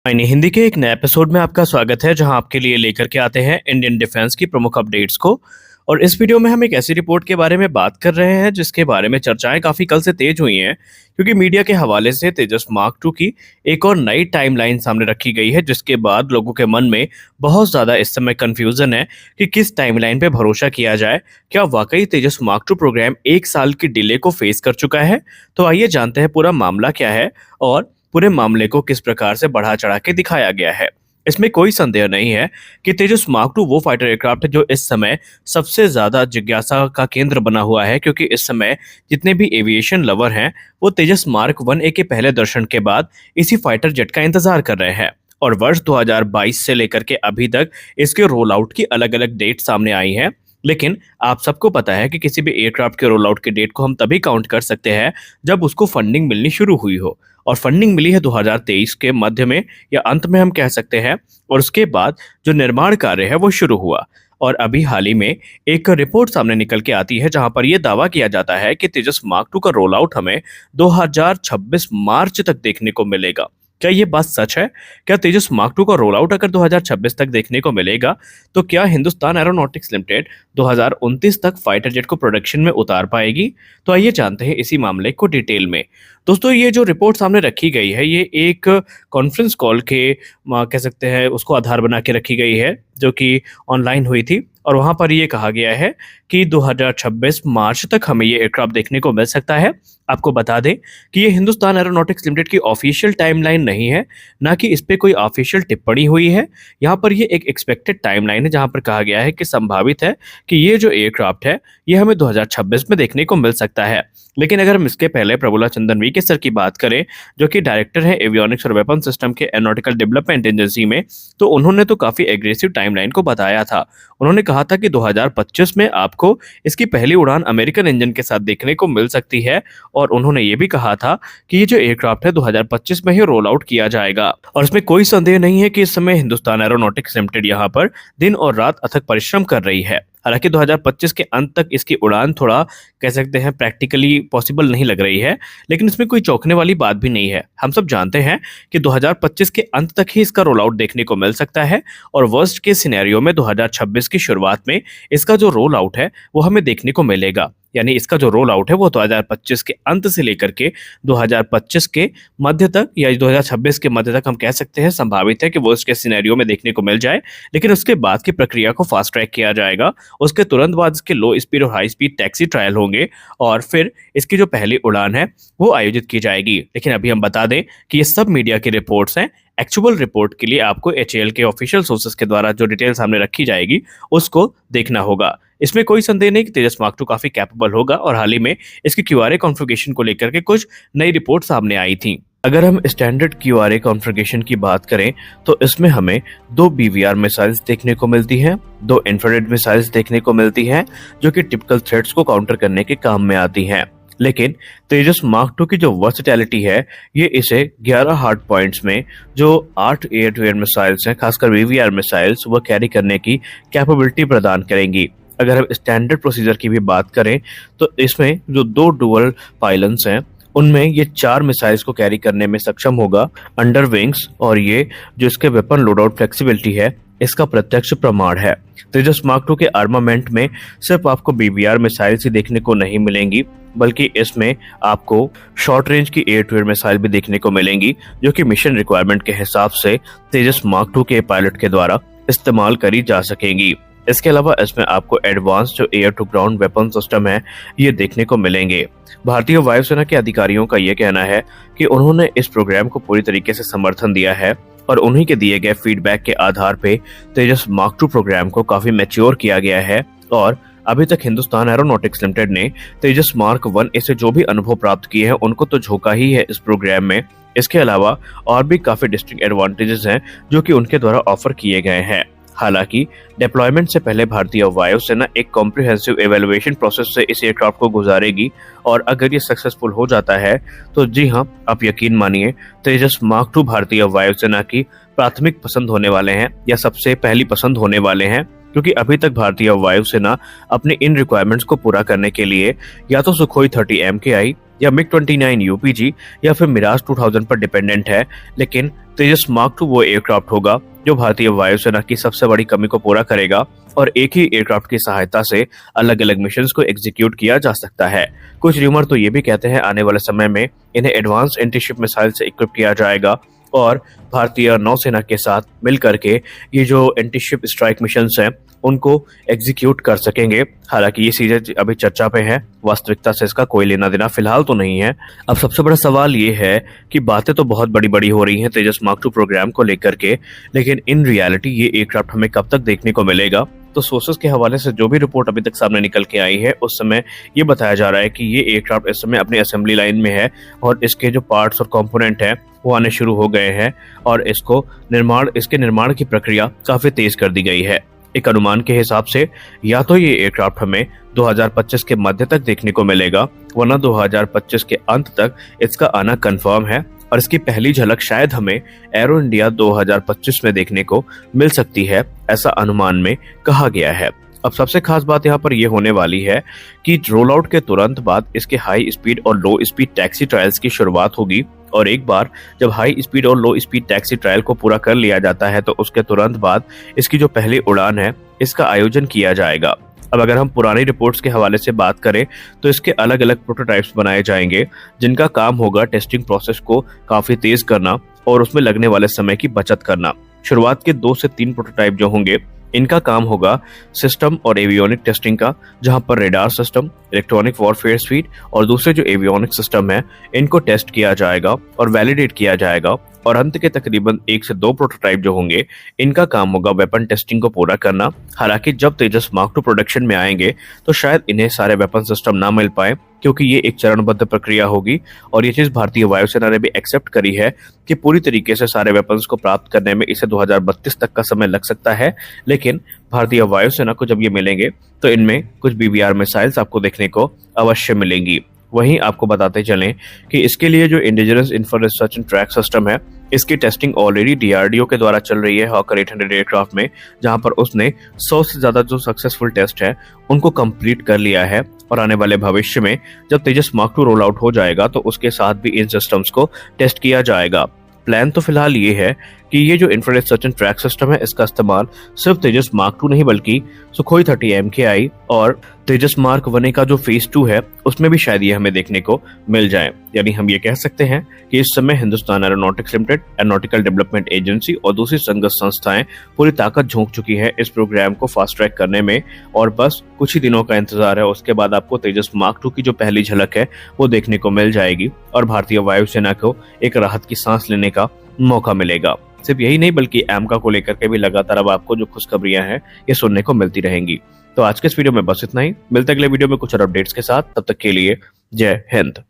यानी हिंदी के एक नए एपिसोड में आपका स्वागत है जहां आपके लिए लेकर के आते हैं इंडियन डिफेंस की प्रमुख अपडेट्स को। और इस वीडियो में हम एक ऐसी रिपोर्ट के बारे में बात कर रहे हैं जिसके बारे में चर्चाएं काफी कल से तेज हुई हैं, क्योंकि मीडिया के हवाले से तेजस मार्क 2 की एक और नई टाइमलाइन सामने रखी गई है, जिसके बाद लोगों के मन में बहुत ज्यादा इस समय कंफ्यूजन है कि किस टाइमलाइन पे भरोसा किया जाए। क्या वाकई तेजस मार्क 2 प्रोग्राम 1 साल की डिले को फेस कर चुका है? तो आइए जानते हैं पूरा मामला क्या है और पूरे मामले को किस प्रकार से बढ़ा चढ़ा के दिखाया गया है। इसमें कोई संदेह नहीं है कि तेजस मार्क 2 वो फाइटर एयरक्राफ्ट है जो इस समय सबसे ज्यादा जिज्ञासा का केंद्र बना हुआ है, क्योंकि इस समय जितने भी एविएशन लवर हैं वो तेजस मार्क 1A के पहले दर्शन के बाद इसी फाइटर जेट का इंतजार कर रहे हैं। और वर्ष 2022 से लेकर के अभी तक इसके रोल आउट की अलग अलग डेट सामने आई हैं। लेकिन आप सबको पता है कि किसी भी एयरक्राफ्ट के रोल आउट की डेट को हम तभी काउंट कर सकते हैं जब उसको फंडिंग मिलनी शुरू हुई हो, और फंडिंग मिली है 2023 के मध्य में या अंत में हम कह सकते हैं। और उसके बाद जो निर्माण कार्य है वो शुरू हुआ, और अभी हाल ही में एक रिपोर्ट सामने निकल के आती है जहां पर यह दावा किया जाता है कि तेजस मार्क 2 का रोल आउट हमें 2026 मार्च तक देखने को मिलेगा। क्या ये बात सच है? क्या तेजस मार्क 2 का रोल आउट अगर 2026 तक देखने को मिलेगा तो क्या हिंदुस्तान एरोनॉटिक्स लिमिटेड 2029 तक फाइटर जेट को प्रोडक्शन में उतार पाएगी? तो आइए जानते हैं इसी मामले को डिटेल में। दोस्तों, ये जो रिपोर्ट सामने रखी गई है ये एक कॉन्फ्रेंस कॉल के कह सकते हैं उसको आधार बना के रखी गई है, जो कि ऑनलाइन हुई थी। और वहां पर ये कहा गया है कि 2026 मार्च तक हमें ये एयरक्राफ्ट देखने को मिल सकता है। आपको बता दें कि ये हिंदुस्तान एरोनॉटिक्स लिमिटेड की ऑफिशियल टाइमलाइन नहीं है, ना कि इस पे कोई ऑफिशियल टिप्पणी हुई है। यहाँ पर ये एक एक्सपेक्टेड टाइमलाइन है जहाँ पर कहा गया है कि संभावित है कि ये जो एयरक्राफ्ट है ये हमें 2026 में देखने को मिल सकता है। लेकिन अगर हम इसके पहले प्रभुला चंद्रन वी के सर की बात करें, जो कि डायरेक्टर है एवियोनिक्स और वेपन सिस्टम के एरोनॉटिकल डेवलपमेंट एजेंसी में, तो उन्होंने तो काफी एग्रेसिव टाइमलाइन को बताया था। उन्होंने कहा था कि 2025 में आपको इसकी पहली उड़ान अमेरिकन इंजन के साथ देखने को मिल सकती है। और उन्होंने ये भी कहा था कि ये जो एयरक्राफ्ट है 2025 में ही रोल आउट किया जाएगा। और इसमें कोई संदेह नहीं है कि इस समय हिंदुस्तान एरोनॉटिक्स लिमिटेड यहाँ पर दिन और रात अथक परिश्रम कर रही है। हालांकि 2025 के अंत तक इसकी उड़ान थोड़ा कह सकते हैं प्रैक्टिकली पॉसिबल नहीं लग रही है, लेकिन इसमें कोई चौंकने वाली बात भी नहीं है। हम सब जानते हैं कि 2025 के अंत तक ही इसका रोल आउट देखने को मिल सकता है, और वर्स्ट के सिनेरियो में 2026 की शुरुआत में इसका जो रोल आउट है वो हमें देखने को मिलेगा। यानी इसका जो रोल आउट है वो 2025 के अंत से लेकर के 2025 के मध्य तक या 2026 के मध्य तक हम कह सकते हैं संभावित है कि वर्स्ट के सिनेरियो में देखने को मिल जाए। लेकिन उसके बाद की प्रक्रिया को फास्ट ट्रैक किया जाएगा। उसके तुरंत बाद इसके लो स्पीड और हाई स्पीड टैक्सी ट्रायल होंगे, और फिर इसकी जो पहली उड़ान है वो आयोजित की जाएगी। लेकिन अभी हम बता दें कि ये सब मीडिया की रिपोर्ट्स हैं। एक्चुअल रिपोर्ट के लिए आपको HAL के ऑफिशियल सोर्सेस के द्वारा जो डिटेल सामने रखी जाएगी उसको देखना होगा। इसमें कोई संदेह नहीं कि तेजस मार्क 2 काफी कैपेबल होगा, और हाल ही में इसकी QRA कॉन्फ़िगरेशन को लेकर के कुछ नई रिपोर्ट सामने आई थी। अगर हम स्टैंडर्ड QRA कॉन्फ़िगरेशन की बात करें तो इसमें हमें 2 BVR मिसाइल्स देखने को मिलती हैं, 2 इंफ्रारेड मिसाइल्स देखने को मिलती हैं, जो कि टिपिकल थ्रेट्स को काउंटर करने के काम में आती हैं। लेकिन तेजस मार्क 2 की जो वर्सेटैलिटी है ये इसे 11 हार्ड पॉइंट्स में जो 8 एयर टू एयर मिसाइल्स हैं, खासकर BVR मिसाइल्स, वह कैरी करने की कैपेबिलिटी प्रदान करेंगी। अगर हम स्टैंडर्ड प्रोसीजर की भी बात करें तो इसमें जो 2 डुअल पायलट्स हैं उनमें ये 4 मिसाइल्स को कैरी करने में सक्षम होगा अंडर विंग्स, और ये जो इसके वेपन लोड आउट फ्लेक्सिबिलिटी है इसका प्रत्यक्ष प्रमाण है। तेजस मार्क 2 के आर्मामेंट में सिर्फ आपको BVR मिसाइल्स ही देखने को नहीं मिलेंगी, बल्कि इसमें आपको शॉर्ट रेंज की एयर टू एयर मिसाइल भी देखने को मिलेंगी, जो कि मिशन रिक्वायरमेंट के हिसाब से तेजस मार्क 2 के पायलट के द्वारा इस्तेमाल करी जा सकेंगी। इसके अलावा इसमें आपको एडवांस जो air to ground weapon system है ये देखने को मिलेंगे। भारतीय वायुसेना के अधिकारियों का ये कहना है कि उन्होंने इस प्रोग्राम को पूरी तरीके से समर्थन दिया है, और उन्हीं के दिए गए फीडबैक के आधार पे तेजस मार्क 2 प्रोग्राम को काफी मैच्योर किया गया है। और अभी तक हिंदुस्तान एरोनॉटिक्स लिमिटेड ने तेजस मार्क 1A से जो भी अनुभव प्राप्त किए हैं उनको तो झोंका ही है इस प्रोग्राम में। इसके अलावा और भी काफी डिस्टिंक्ट एडवांटेजेस हैं जो कि उनके द्वारा ऑफर किए गए हैं। हालांकि डिप्लॉयमेंट से पहले भारतीय वायुसेना एक कॉम्प्रिहेंसिव एवेल्युएशन प्रोसेस से इस एयरक्राफ्ट को गुजारेगी, और अगर ये सक्सेसफुल हो जाता है तो जी हाँ, आप यकीन मानिए तेजस मार्क 2 भारतीय वायुसेना की प्राथमिक पसंद होने वाले हैं, या सबसे पहली पसंद होने वाले हैं। क्योंकि अभी तक भारतीय वायुसेना अपने इन रिक्वायरमेंट्स को पूरा करने के लिए या तो सुखोई 30 MKI या MiG-29 UPG या फिर मिराज 2000 पर डिपेंडेंट है। लेकिन तेजस मार्क 2 वो एयरक्राफ्ट होगा जो भारतीय वायुसेना की सबसे बड़ी कमी को पूरा करेगा और एक ही एयरक्राफ्ट की सहायता से अलग अलग मिशंस को एग्जीक्यूट किया जा सकता है। कुछ र्यूमर तो ये भी कहते हैं आने वाले समय में इन्हें एडवांस एंटीशिप मिसाइल से इक्विप किया जाएगा और भारतीय नौसेना के साथ मिल करके ये जो एंटीशिप स्ट्राइक मिशंस हैं उनको एग्जीक्यूट कर सकेंगे। हालांकि ये चीजें अभी चर्चा पे हैं, वास्तविकता से इसका कोई लेना देना फिलहाल तो नहीं है। अब सबसे बड़ा सवाल ये है कि बातें तो बहुत बड़ी बड़ी हो रही हैं तेजस मार्क 2 प्रोग्राम को लेकर के, लेकिन इन रियलिटी ये एयरक्राफ्ट हमें कब तक देखने को मिलेगा? तो सोर्सेस के हवाले से जो भी रिपोर्ट अभी तक सामने निकल के आई है उस समय ये बताया जा रहा है कि ये एयरक्राफ्ट इस समय अपनी असेंबली लाइन में है और इसके जो पार्ट्स और कंपोनेंट हैं वो आने शुरू हो गए हैं और इसके निर्माण की प्रक्रिया काफी तेज कर दी गई है। एक अनुमान के हिसाब से या तो ये एयरक्राफ्ट हमें 2025 के मध्य तक देखने को मिलेगा, वरना 2025 के अंत तक इसका आना कंफर्म है और इसकी पहली झलक शायद हमें एरो इंडिया 2025 में देखने को मिल सकती है, ऐसा अनुमान में कहा गया है। अब सबसे खास बात यहाँ पर यह होने वाली है कि रोल आउट के तुरंत बाद इसके हाई स्पीड और लो स्पीड टैक्सी ट्रायल्स की शुरुआत होगी और एक बार जब हाई स्पीड और लो स्पीड टैक्सी ट्रायल को पूरा कर लिया जाता है तो उसके तुरंत बाद इसकी जो पहली उड़ान है इसका आयोजन किया जाएगा। अब अगर हम पुरानी रिपोर्ट्स के हवाले से बात करें तो इसके अलग अलग प्रोटोटाइप्स बनाए जाएंगे जिनका काम होगा टेस्टिंग प्रोसेस को काफी तेज करना और उसमें लगने वाले समय की बचत करना। शुरुआत के 2 से 3 प्रोटोटाइप जो होंगे इनका काम होगा सिस्टम और एवियोनिक टेस्टिंग का, जहां पर radar system, electronic warfare sweet और दूसरे जो एवियोनिक सिस्टम है इनको टेस्ट किया जाएगा और वैलिडेट किया जाएगा। और अंत के तकरीबन 1 से 2 प्रोटोटाइप जो होंगे इनका काम होगा वेपन टेस्टिंग को पूरा करना। हालांकि जब तेजस मार्क 2 प्रोडक्शन में आएंगे तो शायद इन्हें सारे वेपन सिस्टम ना मिल पाए, क्योंकि ये एक चरणबद्ध प्रक्रिया होगी और ये चीज भारतीय वायुसेना ने भी एक्सेप्ट करी है कि पूरी तरीके से सारे वेपन्स को प्राप्त करने में इसे 2032 तक का समय लग सकता है। लेकिन भारतीय वायुसेना को जब ये मिलेंगे तो इनमें कुछ BBR मिसाइल्स आपको देखने को अवश्य मिलेंगी। वहीं आपको बताते चलें कि इसके लिए जो indigenous infrared search and track system है इसकी टेस्टिंग ऑलरेडी DRDO के द्वारा चल रही है हॉकर 800 एयरक्राफ्ट में, जहां पर उसने 100 से ज्यादा जो सक्सेसफुल टेस्ट है उनको कंप्लीट कर लिया है और आने वाले भविष्य में जब तेजस मार्क 2 रोल आउट हो जाएगा तो उसके साथ भी इन सिस्टम्स को टेस्ट किया जाएगा। प्लान तो फिलहाल ये है कि ये जो infrared search and track system है इसका इस्तेमाल सिर्फ तेजस मार्क 2 नहीं बल्कि सुखोई 30 MKI और तेजस मार्क 1 का जो फेज 2 है उसमें भी शायद ये हमें देखने को मिल जाए। यानी हम ये कह सकते हैं कि इस समय Hindustan aeronautics limited, aeronautical development agency और दूसरी संगत संस्थाएं पूरी ताकत झोंक चुकी है इस प्रोग्राम को फास्ट ट्रैक करने में और बस कुछ ही दिनों का इंतजार है। उसके बाद आपको तेजस मार्क 2 की जो पहली झलक है वो देखने को मिल जाएगी और भारतीय वायुसेना को एक राहत की सांस लेने का मौका मिलेगा। सिर्फ यही नहीं बल्कि AMCA को लेकर के भी लगातार अब आपको जो खुशखबरियां हैं ये सुनने को मिलती रहेंगी। तो आज के इस वीडियो में बस इतना ही, मिलते अगले वीडियो में कुछ और अपडेट्स के साथ, तब तक के लिए जय हिंद।